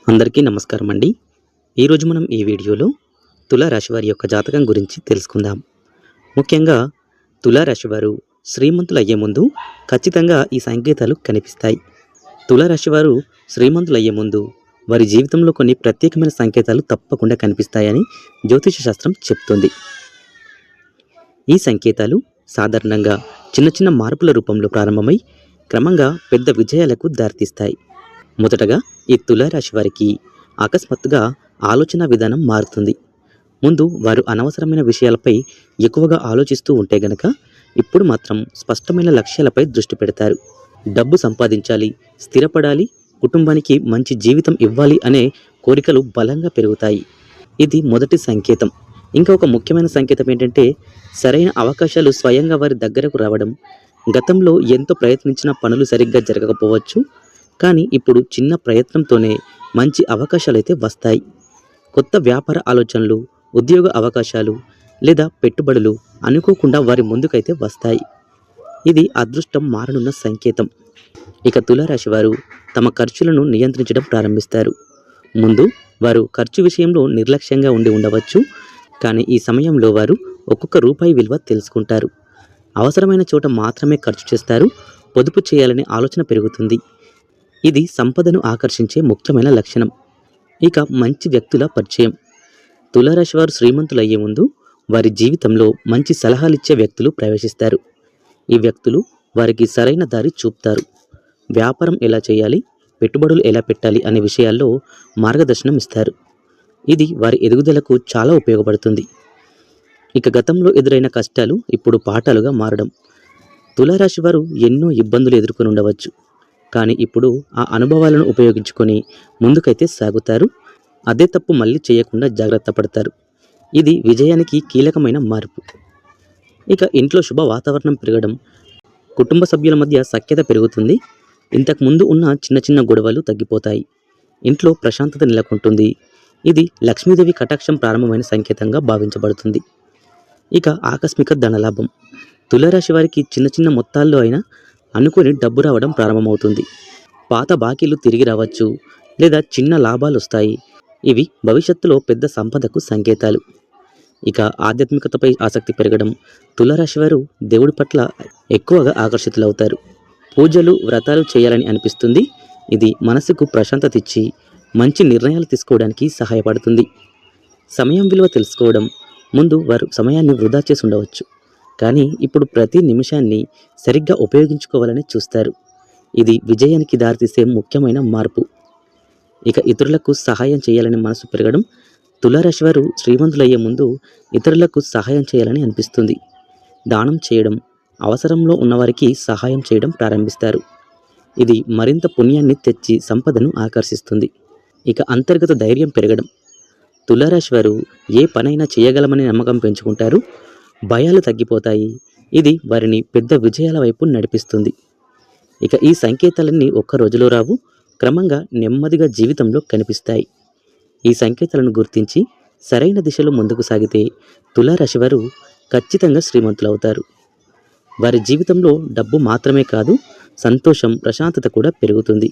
అందరికీ నమస్కారం అండి. ఈరోజు మనం ఈ వీడియోలో తులారాశి వారి యొక్క జాతకం గురించి తెలుసుకుందాం. ముఖ్యంగా తులారాశి వారు శ్రీమంతులయ్యే ముందు ఖచ్చితంగా ఈ సంకేతాలు కనిపిస్తాయి. తులారాశి వారు శ్రీమంతులయ్యే ముందు వారి జీవితంలో కొన్ని ప్రత్యేకమైన సంకేతాలు తప్పకుండా కనిపిస్తాయని జ్యోతిష శాస్త్రం చెప్తుంది. ఈ సంకేతాలు సాధారణంగా చిన్న చిన్న మార్పుల రూపంలో ప్రారంభమై క్రమంగా పెద్ద విజయాలకు దారితీస్తాయి. మొదటగా ఈ తులారాశి వారికి అకస్మాత్తుగా ఆలోచన విధానం మారుతుంది. ముందు వారు అనవసరమైన విషయాలపై ఎక్కువగా ఆలోచిస్తూ ఉంటే గనక ఇప్పుడు మాత్రం స్పష్టమైన లక్ష్యాలపై దృష్టి పెడతారు. డబ్బు సంపాదించాలి, స్థిరపడాలి, కుటుంబానికి మంచి జీవితం ఇవ్వాలి అనే కోరికలు బలంగా పెరుగుతాయి. ఇది మొదటి సంకేతం. ఇంకా ఒక ముఖ్యమైన సంకేతం ఏంటంటే సరైన అవకాశాలు స్వయంగా వారి దగ్గరకు రావడం. గతంలో ఎంతో ప్రయత్నించిన పనులు సరిగ్గా జరగకపోవచ్చు, కానీ ఇప్పుడు చిన్న ప్రయత్నంతోనే మంచి అవకాశాలు అయితే వస్తాయి. కొత్త వ్యాపార ఆలోచనలు, ఉద్యోగ అవకాశాలు లేదా పెట్టుబడులు అనుకోకుండా వారి ముందుకైతే వస్తాయి. ఇది అదృష్టం మారనున్న సంకేతం. ఇక తులారాశి వారు తమ ఖర్చులను నియంత్రించడం ప్రారంభిస్తారు. ముందు వారు ఖర్చు విషయంలో నిర్లక్ష్యంగా ఉండి ఉండవచ్చు, కానీ ఈ సమయంలో వారు ఒక్కొక్క రూపాయి విలువ తెలుసుకుంటారు. అవసరమైన చోట మాత్రమే ఖర్చు చేస్తారు. పొదుపు చేయాలనే ఆలోచన పెరుగుతుంది. ఇది సంపదను ఆకర్షించే ముఖ్యమైన లక్షణం. ఇక మంచి వ్యక్తుల పరిచయం. తులారాశి వారు శ్రీమంతులయ్యే ముందు వారి జీవితంలో మంచి సలహాలిచ్చే వ్యక్తులు ప్రవేశిస్తారు. ఈ వ్యక్తులు వారికి సరైన దారి చూపుతారు. వ్యాపారం ఎలా చేయాలి, పెట్టుబడులు ఎలా పెట్టాలి అనే విషయాల్లో మార్గదర్శనం ఇస్తారు. ఇది వారి ఎదుగుదలకు చాలా ఉపయోగపడుతుంది. ఇక గతంలో ఎదురైన కష్టాలు ఇప్పుడు పాఠాలుగా మారడం. తులారాశి వారు ఎన్నో ఇబ్బందులు ఎదుర్కొని ఉండవచ్చు, కానీ ఇప్పుడు ఆ అనుభవాలను ఉపయోగించుకొని ముందుకైతే సాగుతారు. అదే తప్పు మళ్ళీ చేయకుండా జాగ్రత్త పడతారు. ఇది విజయానికి కీలకమైన మార్పు. ఇక ఇంట్లో శుభ వాతావరణం పెరగడం, కుటుంబ సభ్యుల మధ్య సఖ్యత పెరుగుతుంది. ఇంతకుముందు ఉన్న చిన్న చిన్న గొడవలు తగ్గిపోతాయి. ఇంట్లో ప్రశాంతత నెలకొంటుంది. ఇది లక్ష్మీదేవి కటాక్షం ప్రారంభమైన సంకేతంగా భావించబడుతుంది. ఇక ఆకస్మిక ధనలాభం. తులారాశి వారికి చిన్న చిన్న మొత్తాల్లో అయినా అనుకుని డబ్బు రావడం ప్రారంభమవుతుంది. పాత బాకీలు తిరిగి రావచ్చు లేదా చిన్న లాభాలు వస్తాయి. ఇవి భవిష్యత్తులో పెద్ద సంపదకు సంకేతాలు. ఇక ఆధ్యాత్మికతపై ఆసక్తి పెరగడం. తులారాశి వారు దేవుడి పట్ల ఎక్కువగా ఆకర్షితులవుతారు. పూజలు, వ్రతాలు చేయాలని అనిపిస్తుంది. ఇది మనసుకు ప్రశాంతత ఇచ్చి మంచి నిర్ణయాలు తీసుకోవడానికి సహాయపడుతుంది. సమయం విలువ తెలుసుకోవడం. ముందు వారు సమయాన్ని వృధా చేసి ఉండవచ్చు, కానీ ఇప్పుడు ప్రతి నిమిషాన్ని సరిగ్గా ఉపయోగించుకోవాలని చూస్తారు. ఇది విజయానికి దారితీసే ముఖ్యమైన మార్పు. ఇక ఇతరులకు సహాయం చేయాలని మనసు పెరగడం. తులారాశి వారు శ్రీమంతులయ్యే ముందు ఇతరులకు సహాయం చేయాలని అనిపిస్తుంది. దానం చేయడం, అవసరంలో ఉన్నవారికి సహాయం చేయడం ప్రారంభిస్తారు. ఇది మరింత పుణ్యాన్ని తెచ్చి సంపదను ఆకర్షిస్తుంది. ఇక అంతర్గత ధైర్యం పెరగడం. తులారాశి వారు ఏ పనైనా చేయగలమని నమ్మకం పెంచుకుంటారు. భయాలు తగ్గిపోతాయి. ఇది వారిని పెద్ద విజయాల వైపు నడిపిస్తుంది. ఇక ఈ సంకేతాలన్నీ ఒక్క రోజులో రావు, క్రమంగా నెమ్మదిగా జీవితంలో కనిపిస్తాయి. ఈ సంకేతాలను గుర్తించి సరైన దిశలో ముందుకు సాగితే తులారాశి వారు ఖచ్చితంగా శ్రీమంతులవుతారు. వారి జీవితంలో డబ్బు మాత్రమే కాదు, సంతోషం, ప్రశాంతత కూడా పెరుగుతుంది.